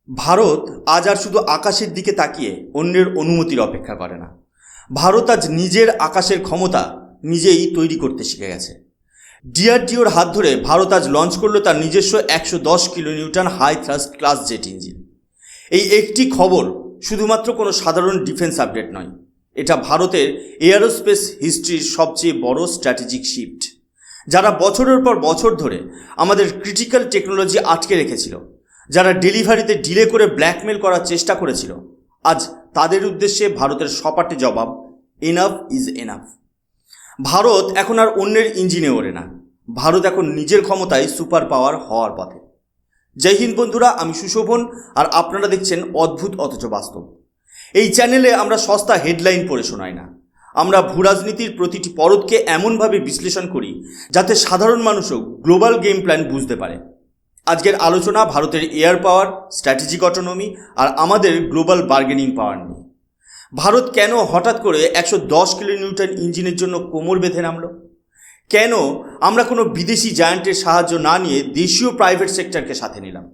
ভারত আজ আর শুধু আকাশের দিকে তাকিয়ে অন্যের অনুমতির অপেক্ষা করে না। ভারত আজ নিজের আকাশের ক্ষমতা নিজেই তৈরি করতে শিখে গেছে। ডিআরডিওর হাত ধরে ভারত আজ লঞ্চ করলো তার নিজস্ব 110 kilonewton high thrust class jet engine. এই একটি খবর শুধুমাত্র কোনো সাধারণ ডিফেন্স আপডেট নয়, এটা ভারতের এয়ারোস্পেস হিস্ট্রির সবচেয়ে বড় স্ট্র্যাটেজিক শিফট। যারা বছরের পর বছর ধরে আমাদের ক্রিটিক্যাল টেকনোলজি আটকে রেখেছিল, যারা ডেলিভারিতে ডিলে করে ব্ল্যাকমেল করার চেষ্টা করেছিল, আজ তাদের উদ্দেশ্যে ভারতের সপাটে জবাব, এনাফ ইজ এনাফ। ভারত এখন আর অন্যের ইঞ্জিনে ওড়ে না, ভারত এখন নিজের ক্ষমতায় সুপার পাওয়ার হওয়ার পথে। জয় হিন্দ বন্ধুরা, আমি সুশোভন আর আপনারা দেখছেন অদ্ভুত অথচ বাস্তব। এই চ্যানেলে আমরা সস্তা হেডলাইন পড়ে শোনাই না, আমরা ভূরাজনীতির প্রতিটি পরতকে এমনভাবে বিশ্লেষণ করি যাতে সাধারণ মানুষও গ্লোবাল গেম প্ল্যান বুঝতে পারে। আজকের আলোচনা ভারতের এয়ার পাওয়ার, স্ট্র্যাটেজিক অটোনমি আর আমাদের গ্লোবাল বার্গেনিং পাওয়ার নিয়ে। ভারত কেন হঠাৎ করে 110 কিলোনিউটন ইঞ্জিনের জন্য কোমর বেঁধে নামলো? কেন আমরা কোনো বিদেশি জায়ান্টের সাহায্য না নিয়ে দেশীয় প্রাইভেট সেক্টরকে সাথে নিলাম?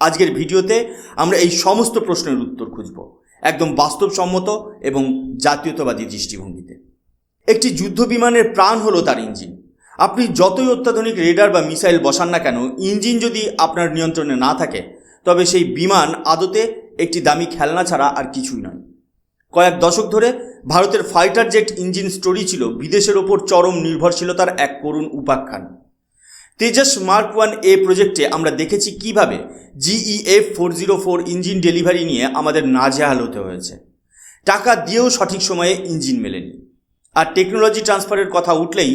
আজকের ভিডিওতে আমরা এই সমস্ত প্রশ্নের উত্তর খুঁজব, একদম বাস্তবসম্মত এবং জাতীয়তাবাদী দৃষ্টিভঙ্গিতে। একটি যুদ্ধ বিমানের প্রাণ হলো তার ইঞ্জিন। আপনি যতই অত্যাধুনিক রেডার বা মিসাইল বসান না কেন, ইঞ্জিন যদি আপনার নিয়ন্ত্রণে না থাকে, তবে সেই বিমান আদতে একটি দামি খেলনা ছাড়া আর কিছুই নয়। কয়েক দশক ধরে ভারতের ফাইটার জেট ইঞ্জিন স্টোরি ছিল বিদেশের ওপর চরম নির্ভরশীলতার এক করুণ উপাখ্যান। তেজস মার্ক 1A প্রজেক্টে আমরা দেখেছি কিভাবে GEF 404 ইঞ্জিন ডেলিভারি নিয়ে আমাদের নাজেহাল হতে হয়েছে। টাকা দিয়েও সঠিক সময়ে ইঞ্জিন মেলেনি, আর টেকনোলজি ট্রান্সফারের কথা উঠলেই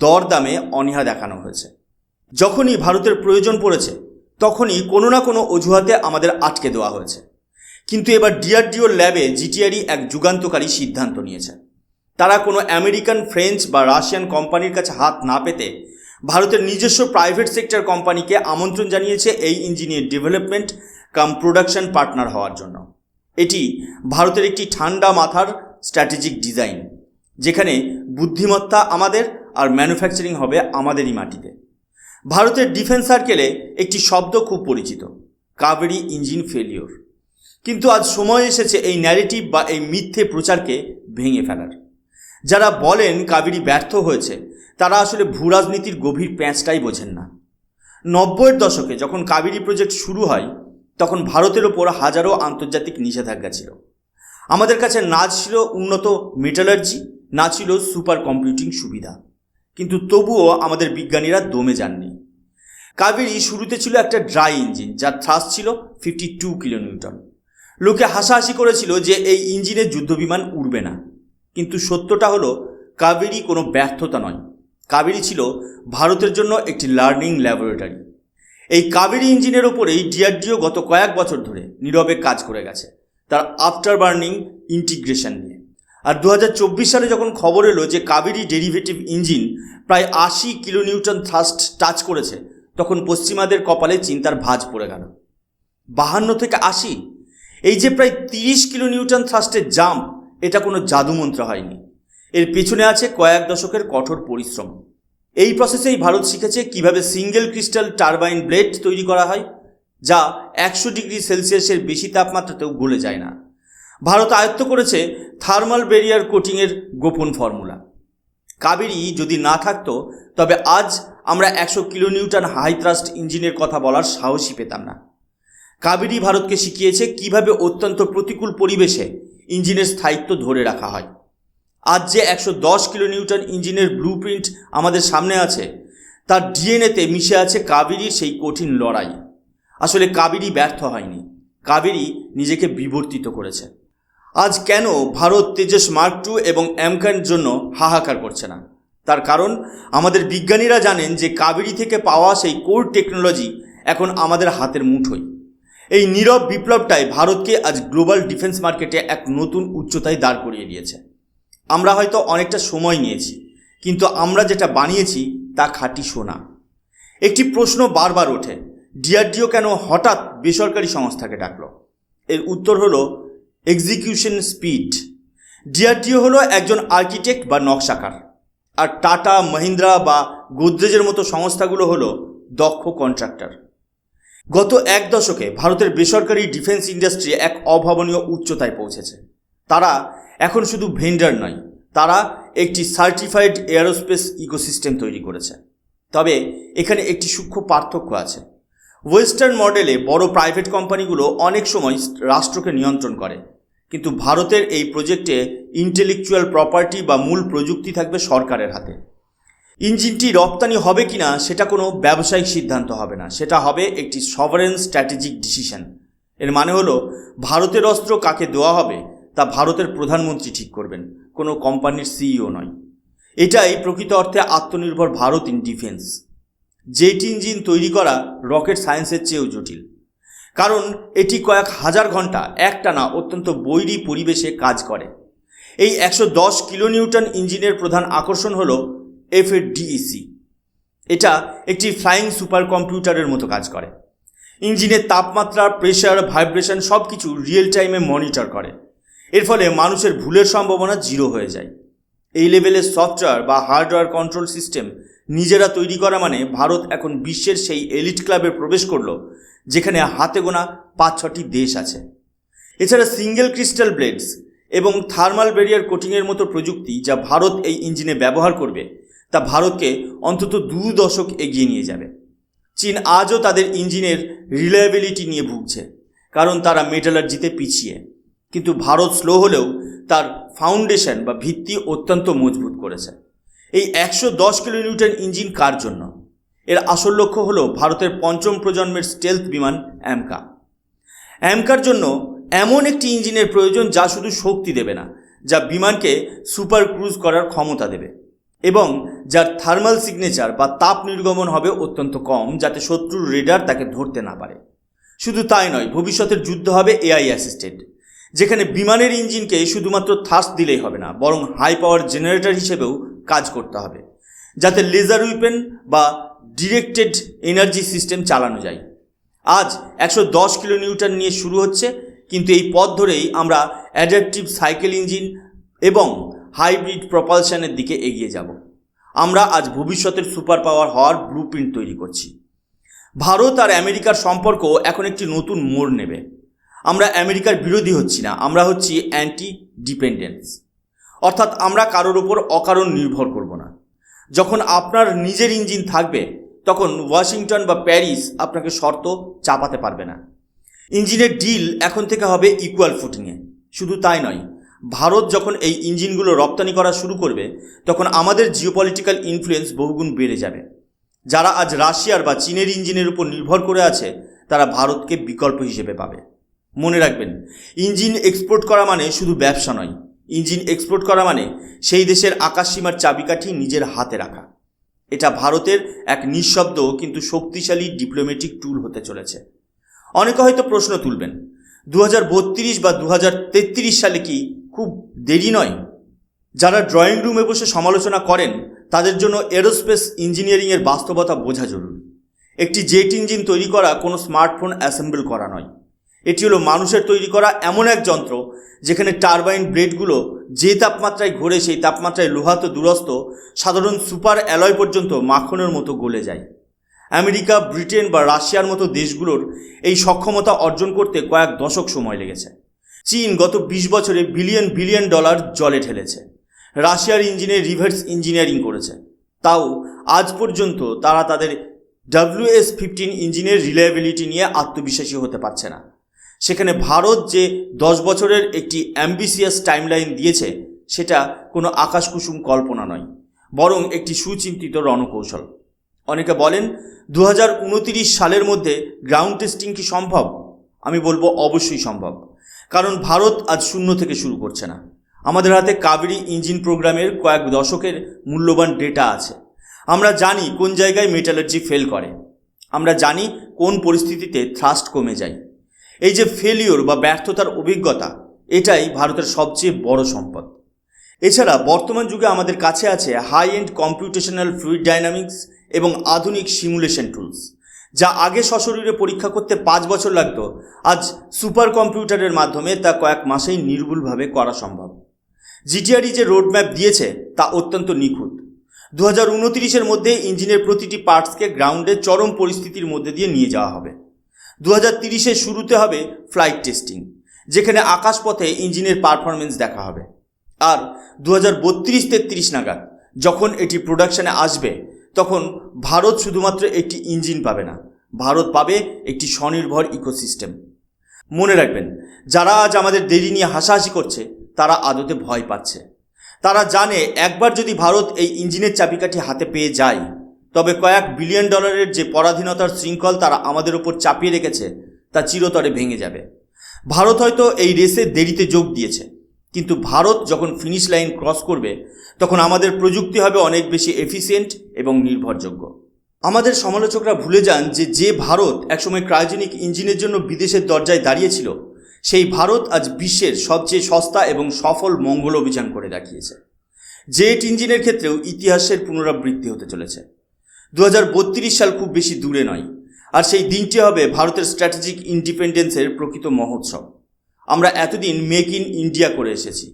দরদামে অনীহা দেখানো হয়েছে। যখনই ভারতের প্রয়োজন পড়েছে, তখনই কোনো না কোনো অজুহাতে আমাদের আটকে দেওয়া হয়েছে। কিন্তু এবার ডিআরডিও ল্যাবে জিটিআরই এক যুগান্তকারী সিদ্ধান্ত নিয়েছে। তারা কোনো আমেরিকান, ফ্রেঞ্চ বা রাশিয়ান কোম্পানির কাছে হাত না পেতে ভারতের নিজস্ব প্রাইভেট সেক্টর কোম্পানিকে আমন্ত্রণ জানিয়েছে এই ইঞ্জিনের ডেভেলপমেন্ট কাম প্রোডাকশন পার্টনার হওয়ার জন্য। এটি ভারতের একটি ঠান্ডা মাথার স্ট্র্যাটেজিক ডিজাইন, যেখানে বুদ্ধিমত্তা আমাদের আর ম্যানুফ্যাকচারিং হবে আমাদেরই মাটিতে। ভারতের ডিফেন্স সার্কেলে একটি শব্দ খুব পরিচিত, কাবেরী ইঞ্জিন ফেলিওর। কিন্তু আজ সময় এসেছে এই ন্যারেটিভ বা এই মিথ্যে প্রচারকে ভেঙে ফেলার। যারা বলেন কাবেরী ব্যর্থ হয়েছে, তারা আসলে ভূরাজনীতির গভীর প্যাঁচটাই বোঝেন না। 90-এর দশকে যখন কাবেরী প্রজেক্ট শুরু হয়, তখন ভারতের ওপর হাজারো আন্তর্জাতিক নিষেধাজ্ঞা ছিল। আমাদের কাছে না ছিল উন্নত মেটালার্জি, না ছিল সুপার কম্পিউটিং সুবিধা, কিন্তু তবুও আমাদের বিজ্ঞানীরা দমে যাননি। কাবেরী শুরুতে ছিল একটা ড্রাই ইঞ্জিন, যার থ্রাস্ট ছিল 52 কিলোনিউটন। লোকে হাসাহাসি করেছিল যে এই ইঞ্জিনের যুদ্ধবিমান উড়বে না, কিন্তু সত্যটা হলো কাবেরী কোনো ব্যর্থতা নয়, কাবেরী ছিল ভারতের জন্য একটি লার্নিং ল্যাবরেটরি। এই কাবেরী ইঞ্জিনের ওপরেই ডিআরডিও গত কয়েক বছর ধরে নীরবে কাজ করে গেছে, তার আফটার বার্নিং ইন্টিগ্রেশন নিয়ে। আর 2024 সালে যখন খবর এলো যে কাবেরী ডেরিভেটিভ ইঞ্জিন প্রায় 80 কিলোনিউটন থ্রাস্ট টাচ করেছে, তখন পশ্চিমাদের কপালে চিন্তার ভাঁজ পড়ে গেল। 52 থেকে 80, এই যে প্রায় 30 কিলোনিউটন থ্রাস্টের জাম্প, এটা কোনো জাদুমন্ত্র হয়নি। এর পেছনে আছে কয়েক দশকের কঠোর পরিশ্রম। এই প্রসেসেই ভারত শিখেছে কিভাবে সিঙ্গেল ক্রিস্টাল টারবাইন ব্লেড তৈরি করা হয়, যা 100 ডিগ্রি সেলসিয়াসের বেশি তাপমাত্রাতেও গলে যায় না। ভারত আয়ত্ত করেছে থার্মাল ব্যারিয়ার কোটিংয়ের গোপন ফর্মুলা। কাবেরী যদি না থাকতো, তবে আজ আমরা 100 কিলোনিউটন হাই থ্রাস্ট ইঞ্জিনের কথা বলার সাহসই পেতাম না। কাবেরী ভারতকে শিখিয়েছে কিভাবে অত্যন্ত প্রতিকূল পরিবেশে ইঞ্জিনের স্থায়িত্ব ধরে রাখা হয়। আজ যে 110 কিলোনিউটন ইঞ্জিনের ব্লুপ্রিন্ট আমাদের সামনে আছে, তার ডিএনএতে মিশে আছে কাবেরীর সেই কঠিন লড়াই। আসলে কাবেরী ব্যর্থ হয়নি, কাবেরী নিজেকে বিবর্তিত করেছে। আজ কেন ভারত তেজস মার্ক 2 এবং এমকানের জন্য হাহাকার করছে না? তার কারণ আমাদের বিজ্ঞানীরা জানেন যে কাবেরী থেকে পাওয়া সেই কোর টেকনোলজি এখন আমাদের হাতের মুঠোয়। এই নীরব বিপ্লবটাই ভারতকে আজ গ্লোবাল ডিফেন্স মার্কেটে এক নতুন উচ্চতায় দাঁড় করিয়ে দিয়েছে। আমরা হয়তো অনেকটা সময় নিয়েছি, কিন্তু আমরা যেটা বানিয়েছি তা খাঁটি সোনা। একটি প্রশ্ন বারবার ওঠে, ডিআরডিও কেন হঠাৎ বেসরকারি সংস্থাকে ডাকলো? এর উত্তর হলো এক্সিকিউশন স্পিড। ডিআরডিও হলো একজন আর্কিটেক্ট বা নকশাকার, আর টাটা, মহিন্দ্রা বা গোদরেজের মতো সংস্থাগুলো হলো দক্ষ কন্ট্রাক্টর। গত এক দশকে ভারতের বেসরকারি ডিফেন্স ইন্ডাস্ট্রি এক অভাবনীয় উচ্চতায় পৌঁছেছে। তারা এখন শুধু ভেন্ডার নয়, তারা একটি সার্টিফাইড এয়ারোস্পেস ইকোসিস্টেম তৈরি করেছে। তবে এখানে একটি সূক্ষ্ম পার্থক্য আছে। ওয়েস্টার্ন মডেলে বড় প্রাইভেট কোম্পানিগুলো অনেক সময় রাষ্ট্রকে নিয়ন্ত্রণ করে, কিন্তু ভারতের এই প্রজেক্টে ইন্টেলেকচুয়াল প্রপার্টি বা মূল প্রযুক্তি থাকবে সরকারের হাতে। ইঞ্জিনটি রপ্তানি হবে কিনা সেটা কোনো ব্যবসায়িক সিদ্ধান্ত হবে না, সেটা হবে একটি সভারেন স্ট্র্যাটেজিক ডিসিশন। এর মানে হলো ভারতের অস্ত্র কাকে দেওয়া হবে তা ভারতের প্রধানমন্ত্রী ঠিক করবেন, কোনো কোম্পানির সিইও নয়। এটাই প্রকৃত অর্থে আত্মনির্ভর Bharat in defence. Jet engine তৈরি করা রকেট সায়েন্সের চেয়েও জটিল, কারণ এটি কয়েক হাজার ঘন্টা একটানা অত্যন্ত বৈরী পরিবেশে কাজ করে। এই 110 কিলোনিউটন ইঞ্জিনের প্রধান আকর্ষণ হলো FADEC। এটা একটি ফ্লাইং সুপার কম্পিউটারের মতো কাজ করে। ইঞ্জিনের তাপমাত্রা, প্রেশার, ভাইব্রেশন সব কিছু রিয়েল টাইমে মনিটর করে। এর ফলে মানুষের ভুলের সম্ভাবনা জিরো হয়ে যায়। এই লেভেলের সফটওয়্যার বা হার্ডওয়্যার কন্ট্রোল সিস্টেম নিজেরা তৈরি করা মানে ভারত এখন বিশ্বের সেই এলিট ক্লাবে প্রবেশ করলো যেখানে হাতে গোনা 5-6টি দেশ আছে। এছাড়া সিঙ্গেল ক্রিস্টাল ব্লেডস এবং থার্মাল ব্যারিয়ার কোটিংয়ের মতো প্রযুক্তি যা ভারত এই ইঞ্জিনে ব্যবহার করবে তা ভারতকে অন্তত 2 দশক এগিয়ে নিয়ে যাবে। চীন আজও তাদের ইঞ্জিনের রিলায়েবিলিটি নিয়ে ভুগছে, কারণ তারা মেটালার্জিতে পিছিয়ে। কিন্তু ভারত স্লো হলেও তার ফাউন্ডেশন বা ভিত্তি অত্যন্ত মজবুত করেছে। এই 110 কিলোনিউটন ইঞ্জিন কার জন্য? এর আসল লক্ষ্য হলো ভারতের 5ম প্রজন্মের স্টেলথ বিমান অ্যামকা। অ্যামকার জন্য এমন একটি ইঞ্জিনের প্রয়োজন যা শুধু শক্তি দেবে না, যা বিমানকে সুপার ক্রুজ করার ক্ষমতা দেবে এবং যার থার্মাল সিগনেচার বা তাপ নির্গমন হবে অত্যন্ত কম, যাতে শত্রুর রেডার তাকে ধরতে না পারে। শুধু তাই নয়, ভবিষ্যতের যুদ্ধ হবে AI অ্যাসিস্টেড, যেখানে বিমানের ইঞ্জিনকে শুধুমাত্র থার্স্ট দিলেই হবে না, বরং হাই পাওয়ার জেনারেটর হিসেবেও কাজ করতে হবে, যাতে লেজার উইপেন বা ডিরেক্টেড এনার্জি সিস্টেম চালানো যায়। আজ 110 কিলোনিউটন নিয়ে শুরু হচ্ছে, কিন্তু এই পথ ধরেই আমরা অ্যাডাপটিভ সাইকেল ইঞ্জিন এবং হাইব্রিড প্রপালশনের দিকে এগিয়ে যাব। আমরা আজ ভবিষ্যতের সুপার পাওয়ার হওয়ার ব্লুপ্রিন্ট তৈরি করছি। ভারত আর আমেরিকার সম্পর্ক এখন একটি নতুন মোড় নেবে। আমরা আমেরিকার বিরোধী হচ্ছি না, আমরা হচ্ছি অ্যান্টি ডিপেন্ডেন্স। অর্থাৎ আমরা কারোর ওপর অকারণ নির্ভর করব না। যখন আপনার নিজের ইঞ্জিন থাকবে তখন ওয়াশিংটন বা প্যারিস আপনাকে শর্ত চাপাতে পারবে না। ইঞ্জিনের ডিল এখন থেকে হবে ইকুয়াল ফুটিংয়ে। শুধু তাই নয়, ভারত যখন এই ইঞ্জিনগুলো রপ্তানি করা শুরু করবে তখন আমাদের জিওপলিটিক্যাল ইনফ্লুয়েন্স বহুগুণ বেড়ে যাবে। যারা আজ রাশিয়ার বা চীনের ইঞ্জিনের উপর নির্ভর করে আছে তারা ভারতকে বিকল্প হিসেবে পাবে। মনে রাখবেন, ইঞ্জিন এক্সপোর্ট করা মানে শুধু ব্যবসা নয়, ইঞ্জিন এক্সপোর্ট করা মানে সেই দেশের আকাশসীমার চাবিকাঠি নিজের হাতে রাখা। এটা ভারতের এক নিঃশব্দ কিন্তু শক্তিশালী ডিপ্লোম্যাটিক টুল হতে চলেছে। অনেকে হয়তো প্রশ্ন তুলবেন, 2032 বা 2033 সালে কি খুব দেরি নয়? যারা ড্রয়িং রুমে বসে সমালোচনা করেন তাদের জন্য এরোস্পেস ইঞ্জিনিয়ারিংয়ের বাস্তবতা বোঝা জরুরি। একটি জেট ইঞ্জিন তৈরি করা কোনো স্মার্টফোন অ্যাসেম্বল করা নয়। এটি হলো মানুষের তৈরি করা এমন এক যন্ত্র যেখানে টারবাইন ব্লেডগুলো যে তাপমাত্রায় ঘোরে সেই তাপমাত্রায় লোহা তো দূরস্থ, সাধারণ সুপার অ্যালয় পর্যন্ত মাখনের মতো গলে যায়। আমেরিকা, ব্রিটেন বা রাশিয়ার মতো দেশগুলোর এই সক্ষমতা অর্জন করতে কয়েক দশক সময় লেগেছে। চীন গত 20 বছরে বিলিয়ন বিলিয়ন ডলার জলে ঢেলেছে। রাশিয়ার ইঞ্জিনে রিভার্স ইঞ্জিনিয়ারিং করেছে। তাও আজ পর্যন্ত তারা তাদের WS-15 ইঞ্জিনের রিলায়েবিলিটি নিয়ে আত্মবিশ্বাসী হতে পারছে না। সেখানে ভারত যে 10 বছরের একটি অ্যাম্বিসিয়াস টাইমলাইন দিয়েছে সেটা কোনো আকাশকুসুম কল্পনা নয়, বরং একটি সুচিন্তিত রণকৌশল। অনেকে বলেন 2029 সালের মধ্যে গ্রাউন্ড টেস্টিং কি সম্ভব? আমি বলবো অবশ্যই সম্ভব, কারণ ভারত আজ শূন্য থেকে শুরু করছে না। আমাদের হাতে কাবেরী ইঞ্জিন প্রোগ্রামের কয়েক দশকের মূল্যবান ডেটা আছে। আমরা জানি কোন জায়গায় মেটালার্জি ফেল করে, আমরা জানি কোন পরিস্থিতিতে থ্রাস্ট কমে যায়। এই যে ফেলিওর বা ব্যর্থতার অভিজ্ঞতা, এটাই ভারতের সবচেয়ে বড় সম্পদ। এছাড়া বর্তমান যুগে আমাদের কাছে আছে high end computational fluid dynamics এবং আধুনিক সিমুলেশন টুলস, যা আগে সশরীরে পরীক্ষা করতে 5 বছর লাগতো, আজ সুপার কম্পিউটারের মাধ্যমে তা কয়েক মাসেই নির্ভুলভাবে করা সম্ভব। জিটিআরই যে রোডম্যাপ দিয়েছে তা অত্যন্ত নিখুঁত। 2029-এর মধ্যে ইঞ্জিনের প্রতিটি পার্টসকে গ্রাউন্ডে চরম পরিস্থিতির মধ্যে দিয়ে নিয়ে যাওয়া হবে। 2030-এর শুরুতে হবে ফ্লাইট টেস্টিং, যেখানে আকাশপথে ইঞ্জিনের পারফরমেন্স দেখা হবে। আর 2032-33 নাগাদ যখন এটি প্রোডাকশানে আসবে, তখন ভারত শুধুমাত্র একটি ইঞ্জিন পাবে না, ভারত পাবে একটি স্বনির্ভর ইকোসিস্টেম। মনে রাখবেন, যারা আজ আমাদের দেরি নিয়ে হাসাহাসি করছে তারা আদতে ভয় পাচ্ছে। তারা জানে একবার যদি ভারত এই ইঞ্জিনের চাবিকাঠি হাতে পেয়ে যায়, তবে কয়েক বিলিয়ন ডলারের যে পরাধীনতার শৃঙ্খল তারা আমাদের ওপর চাপিয়ে রেখেছে তা চিরতরে ভেঙে যাবে। ভারত হয়তো এই রেসে দেরিতে যোগ দিয়েছে, কিন্তু ভারত যখন ফিনিশ লাইন ক্রস করবে তখন আমাদের প্রযুক্তি হবে অনেক বেশি এফিসিয়েন্ট এবং নির্ভরযোগ্য। আমাদের সমালোচকরা ভুলে যান যে ভারত একসময় ক্রায়োজেনিক ইঞ্জিনের জন্য বিদেশের দরজায় দাঁড়িয়েছিল, সেই ভারত আজ বিশ্বের সবচেয়ে সস্তা এবং সফল মঙ্গল অভিযান করে দেখিয়েছে। জেট ইঞ্জিনের ক্ষেত্রেও ইতিহাসের পুনরাবৃত্তি হতে চলেছে। 2032 সাল খুব বেশি দূরে নয়, আর সেই দিনটি হবে ভারতের স্ট্র্যাটেজিক ইন্ডিপেন্ডেন্সের প্রকৃত মহোৎসব। আমরা এতদিন মেক ইন ইন্ডিয়া করে এসেছি,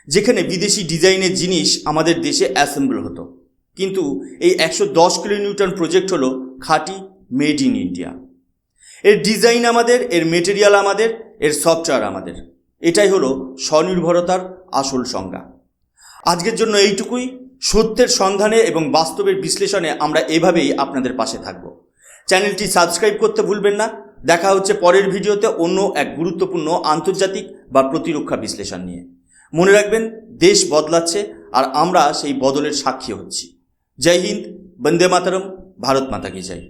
যেখানে বিদেশি ডিজাইনের জিনিস আমাদের দেশে অ্যাসেম্বল হতো, কিন্তু এই 110 কিলোনিউটন প্রজেক্ট হলো খাঁটি মেড ইন ইন্ডিয়া। এর ডিজাইন আমাদের, এর মেটেরিয়াল আমাদের, এর সফটওয়্যার আমাদের। এটাই হলো স্বনির্ভরতার আসল সংজ্ঞা। আজকের জন্য এইটুকুই। সত্যের সন্ধানে এবং বাস্তবের বিশ্লেষণে আমরা এভাবেই আপনাদের পাশে থাকব। চ্যানেলটি সাবস্ক্রাইব করতে ভুলবেন না। দেখা হচ্ছে পরের ভিডিওতে অন্য এক গুরুত্বপূর্ণ আন্তর্জাতিক বা প্রতিরক্ষা বিশ্লেষণ নিয়ে। মনে রাখবেন, দেশ বদলাচ্ছে আর আমরা সেই বদলের সাক্ষী হচ্ছি। জয় হিন্দ, বন্দে মাতরম, ভারত মাতা কি জয়।